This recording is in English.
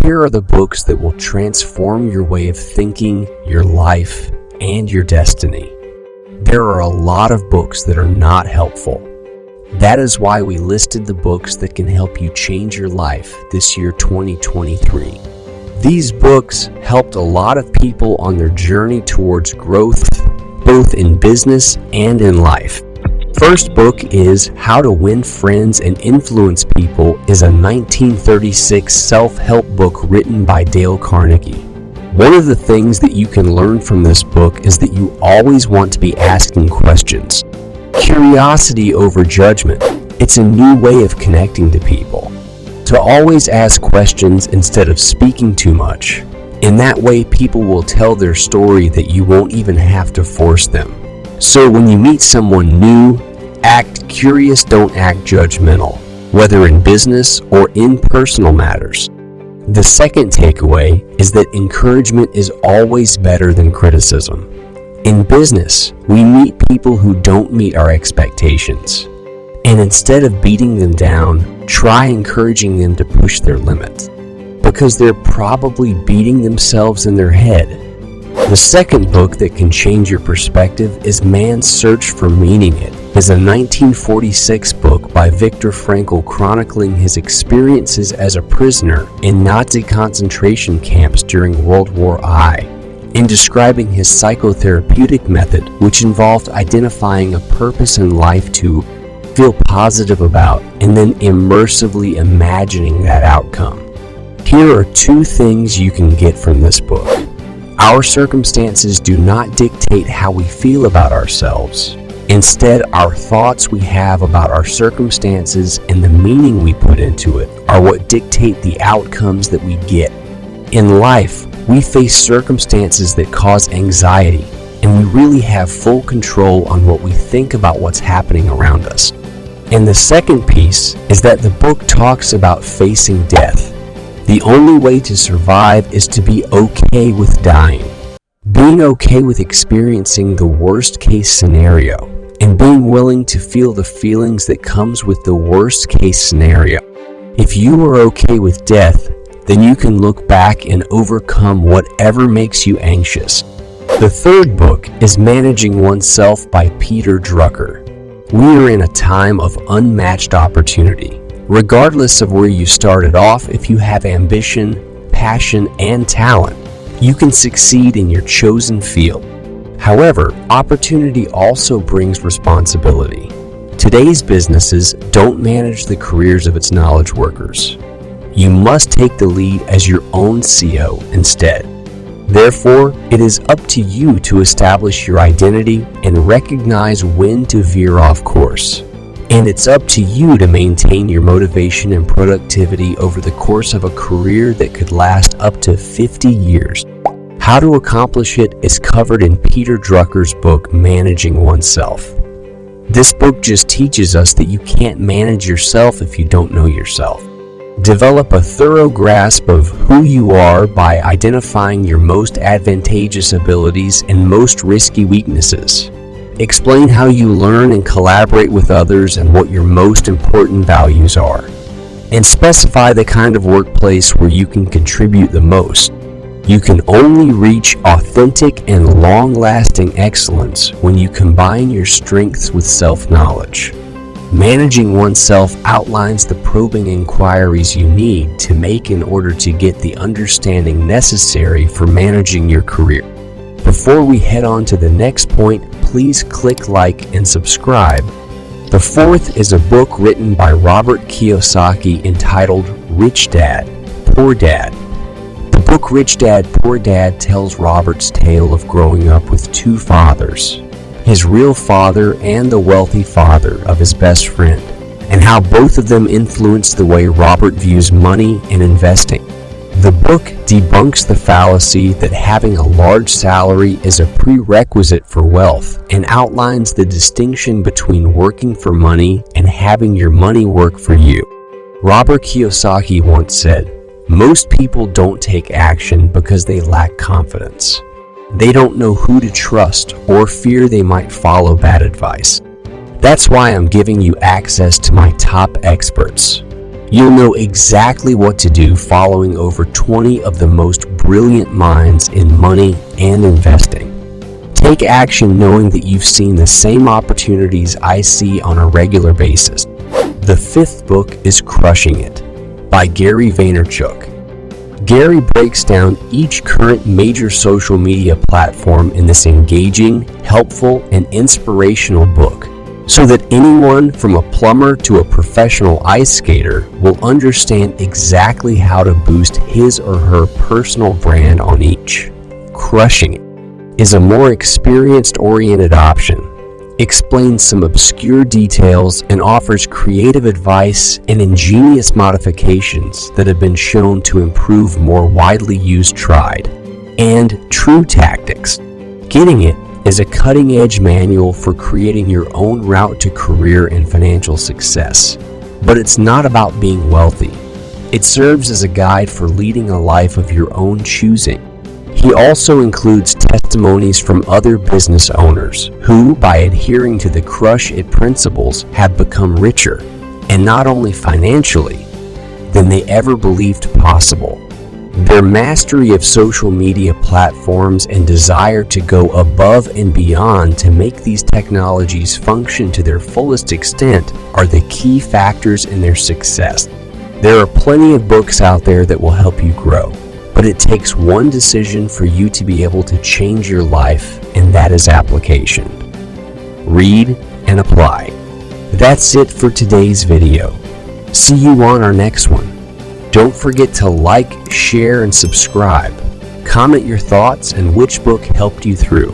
Here are the books that will transform your way of thinking, your life, and your destiny. There are a lot of books that are not helpful. That is why we listed the books that can help you change your life this year 2023. These books helped a lot of people on their journey towards growth, both in business and in life. First book is How to Win Friends and Influence People is a 1936 self-help book written by Dale Carnegie. One of the things that you can learn from this book is that you always want to be asking questions. Curiosity over judgment. It's a new way of connecting to people. To always ask questions instead of speaking too much. In that way, people will tell their story that you won't even have to force them. So when you meet someone new, act curious, don't act judgmental, whether in business or in personal matters. The second takeaway is that encouragement is always better than criticism. In business, we meet people who don't meet our expectations. And instead of beating them down, try encouraging them to push their limits, because they're probably beating themselves in their head. The second book that can change your perspective is Man's Search for Meaning. It is a 1946 book by Viktor Frankl chronicling his experiences as a prisoner in Nazi concentration camps during World War I, and describing his psychotherapeutic method, which involved identifying a purpose in life to feel positive about and then immersively imagining that outcome. Here are two things you can get from this book. Our circumstances do not dictate how we feel about ourselves. Instead, our thoughts we have about our circumstances and the meaning we put into it are what dictate the outcomes that we get. In life, we face circumstances that cause anxiety, and we really have full control on what we think about what's happening around us. And the second piece is that the book talks about facing death. The only way to survive is to be okay with dying. Being okay with experiencing the worst case scenario and being willing to feel the feelings that comes with the worst case scenario. If you are okay with death, then you can look back and overcome whatever makes you anxious. The third book is Managing Oneself by Peter Drucker. We are in a time of unmatched opportunity. Regardless of where you started off, if you have ambition, passion, and talent, you can succeed in your chosen field. However, opportunity also brings responsibility. Today's businesses don't manage the careers of its knowledge workers. You must take the lead as your own CEO instead. Therefore, it is up to you to establish your identity and recognize when to veer off course. And it's up to you to maintain your motivation and productivity over the course of a career that could last up to 50 years. How to accomplish it is covered in Peter Drucker's book, Managing Oneself. This book just teaches us that you can't manage yourself if you don't know yourself. Develop a thorough grasp of who you are by identifying your most advantageous abilities and most risky weaknesses. Explain how you learn and collaborate with others and what your most important values are. And specify the kind of workplace where you can contribute the most. You can only reach authentic and long-lasting excellence when you combine your strengths with self-knowledge. Managing Oneself outlines the probing inquiries you need to make in order to get the understanding necessary for managing your career. Before we head on to the next point, please click like and subscribe. The fourth is a book written by Robert Kiyosaki entitled Rich Dad, Poor Dad. The book Rich Dad, Poor Dad tells Robert's tale of growing up with two fathers, his real father and the wealthy father of his best friend, and how both of them influenced the way Robert views money and investing. The book debunks the fallacy that having a large salary is a prerequisite for wealth and outlines the distinction between working for money and having your money work for you. Robert Kiyosaki once said, "Most people don't take action because they lack confidence. They don't know who to trust or fear they might follow bad advice. That's why I'm giving you access to my top experts. You'll know exactly what to do following over 20 of the most brilliant minds in money and investing. Take action knowing that you've seen the same opportunities I see on a regular basis. The fifth book is Crushing It by Gary Vaynerchuk. Gary breaks down each current major social media platform in this engaging, helpful, and inspirational book, so that anyone from a plumber to a professional ice skater will understand exactly how to boost his or her personal brand on each. Crushing It is a more experienced-oriented option, explains some obscure details, and offers creative advice and ingenious modifications that have been shown to improve more widely used tried and true tactics. Getting It is a cutting-edge manual for creating your own route to career and financial success. But it's not about being wealthy. It serves as a guide for leading a life of your own choosing. He also includes testimonies from other business owners who, by adhering to the Crush It principles, have become richer, and not only financially, than they ever believed possible. Their mastery of social media platforms and desire to go above and beyond to make these technologies function to their fullest extent are the key factors in their success. There are plenty of books out there that will help you grow, but it takes one decision for you to be able to change your life, and that is application. Read and apply. That's it for today's video. See you on our next one. Don't forget to like, share, and subscribe. Comment your thoughts and which book helped you through.